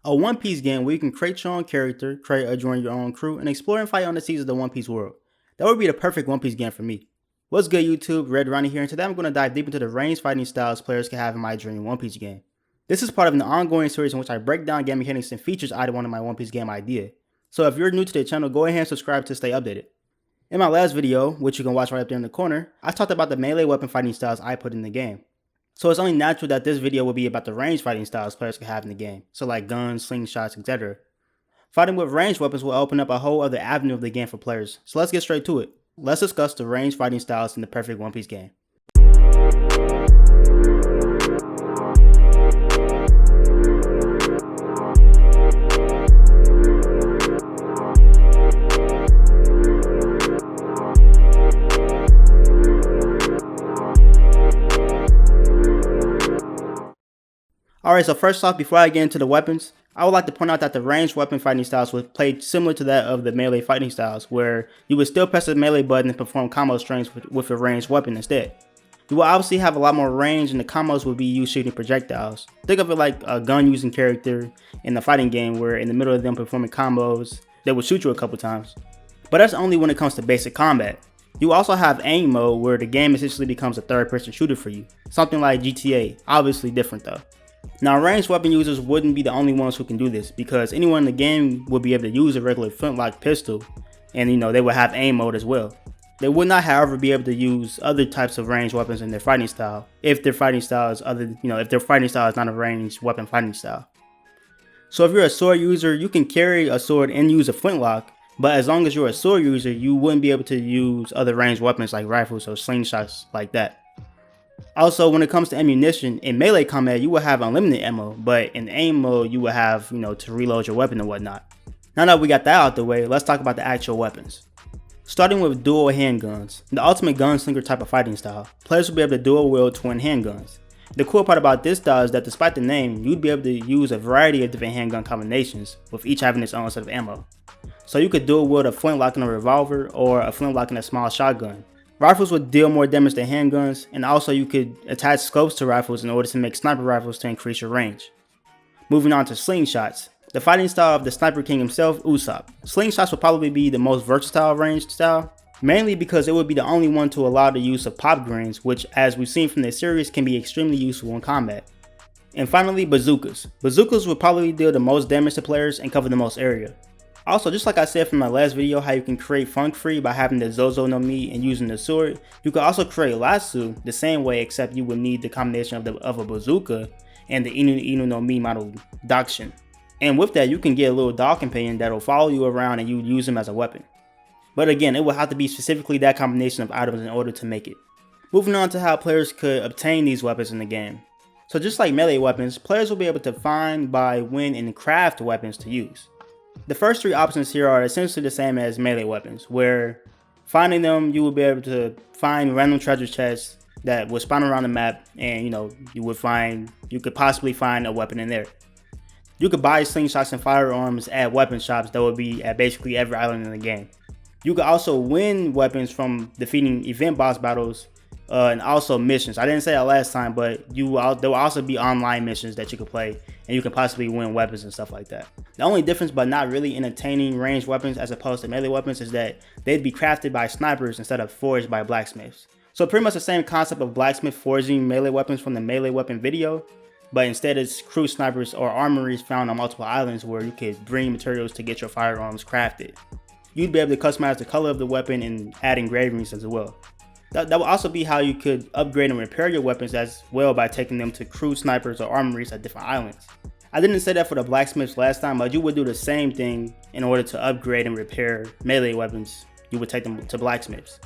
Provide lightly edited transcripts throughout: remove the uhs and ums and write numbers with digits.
A One Piece game where you can create your own character, create or join your own crew, and explore and fight on the seas of the One Piece world. That would be the perfect One Piece game for me. What's good, YouTube? Ronnie here, and today I'm going to dive deep into the ranged fighting styles players can have in my dream One Piece game. This is part of an ongoing series in which I break down game mechanics and features I want in my One Piece game idea. So if you're new to the channel, go ahead and subscribe to stay updated. In my last video, which you can watch right up there in the corner, I talked about the melee weapon fighting styles I put in the game. So it's only natural that this video will be about the ranged fighting styles players can have in the game, so like guns, slingshots, etc. Fighting with ranged weapons will open up a whole other avenue of the game for players, so let's get straight to it. Let's discuss the ranged fighting styles in the perfect One Piece game. Alright, so first off, before I get into the weapons, I would like to point out that the ranged weapon fighting styles was played similar to that of the melee fighting styles, where you would still press the melee button and perform combo strings with a ranged weapon instead. You will obviously have a lot more range, and the combos will be you shooting projectiles. Think of it like a gun using character in the fighting game, where in the middle of them performing combos, they will shoot you a couple times. But that's only when it comes to basic combat. You also have aim mode, where the game essentially becomes a third-person shooter for you. Something like GTA, obviously different though. Now, ranged weapon users wouldn't be the only ones who can do this, because anyone in the game would be able to use a regular flintlock pistol, and they would have aim mode as well. They would not, however, be able to use other types of ranged weapons in their fighting style if their fighting style is not a ranged weapon fighting style. So if you're a sword user, you can carry a sword and use a flintlock, but as long as you're a sword user, you wouldn't be able to use other ranged weapons like rifles or slingshots like that. Also, when it comes to ammunition, in melee combat you will have unlimited ammo, but in aim mode you will have, to reload your weapon and whatnot. Now that we got that out the way, let's talk about the actual weapons. Starting with dual handguns, the ultimate gunslinger type of fighting style, players will be able to dual wield twin handguns. The cool part about this style is that despite the name, you'd be able to use a variety of different handgun combinations, with each having its own set of ammo. So you could dual wield a flintlock in a revolver or a flintlock in a small shotgun. Rifles would deal more damage than handguns, and also you could attach scopes to rifles in order to make sniper rifles to increase your range. Moving on to slingshots, the fighting style of the Sniper King himself, Usopp. Slingshots would probably be the most versatile ranged style, mainly because it would be the only one to allow the use of pop greens, which, as we've seen from this series, can be extremely useful in combat. And finally, bazookas. Bazookas would probably deal the most damage to players and cover the most area. Also, just like I said from my last video, how you can create Funk Free by having the Zozo no Mi and using the sword, you could also create Lasso the same way, except you would need the combination of a bazooka and the Inu no Mi model Dakshin. And with that, you can get a little dog companion that will follow you around and you would use him as a weapon. But again, it will have to be specifically that combination of items in order to make it. Moving on to how players could obtain these weapons in the game. So just like melee weapons, players will be able to find, buy, win, and craft weapons to use. The first three options here are essentially the same as melee weapons, where finding them, you will be able to find random treasure chests that will spawn around the map, and you could possibly find a weapon in there. You could buy slingshots and firearms at weapon shops that will be at basically every island in the game. You could also win weapons from defeating event boss battles and also missions. I didn't say that last time, but there will also be online missions that you could play, and you can possibly win weapons and stuff like that. The only difference, but not really entertaining ranged weapons as opposed to melee weapons, is that they'd be crafted by snipers instead of forged by blacksmiths. So pretty much the same concept of blacksmith forging melee weapons from the melee weapon video, but instead it's crew snipers or armories found on multiple islands where you could bring materials to get your firearms crafted. You'd be able to customize the color of the weapon and add engravings as well. That will also be how you could upgrade and repair your weapons as well, by taking them to crew snipers or armories at different islands. I didn't say that for the blacksmiths last time, but you would do the same thing in order to upgrade and repair melee weapons. You would take them to blacksmiths.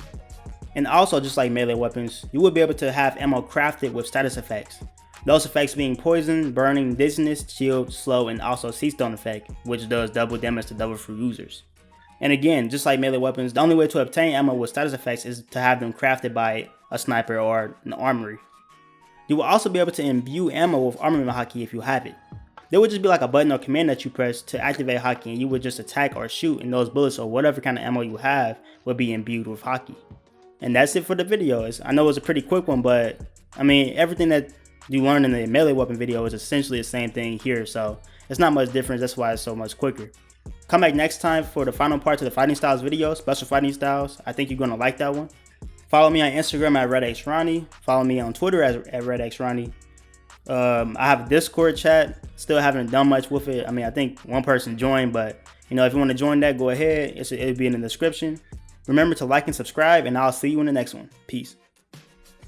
And also, just like melee weapons, you would be able to have ammo crafted with status effects. Those effects being poison, burning, dizziness, shield, slow, and also sea stone effect, which does double damage to double fruit users. And again, just like melee weapons, the only way to obtain ammo with status effects is to have them crafted by a sniper or an armory. You will also be able to imbue ammo with armament haki if you have it. There would just be like a button or command that you press to activate haki, and you would just attack or shoot, and those bullets or whatever kind of ammo you have would be imbued with haki. And that's it for the video. I know it was a pretty quick one, but I mean, everything that you learned in the melee weapon video is essentially the same thing here, so It's not much difference, that's why it's so much quicker. Come back next time for the final part of the fighting styles video, special fighting styles. I think you're gonna like that one. Follow me on Instagram at RedXRonnie. Follow me on Twitter at RedXRonnie. I have a Discord chat. Still haven't done much with it. I mean, I think one person joined, but you know, if you want to join that, go ahead. It'll be in the description. Remember to like and subscribe, and I'll see you in the next one. Peace.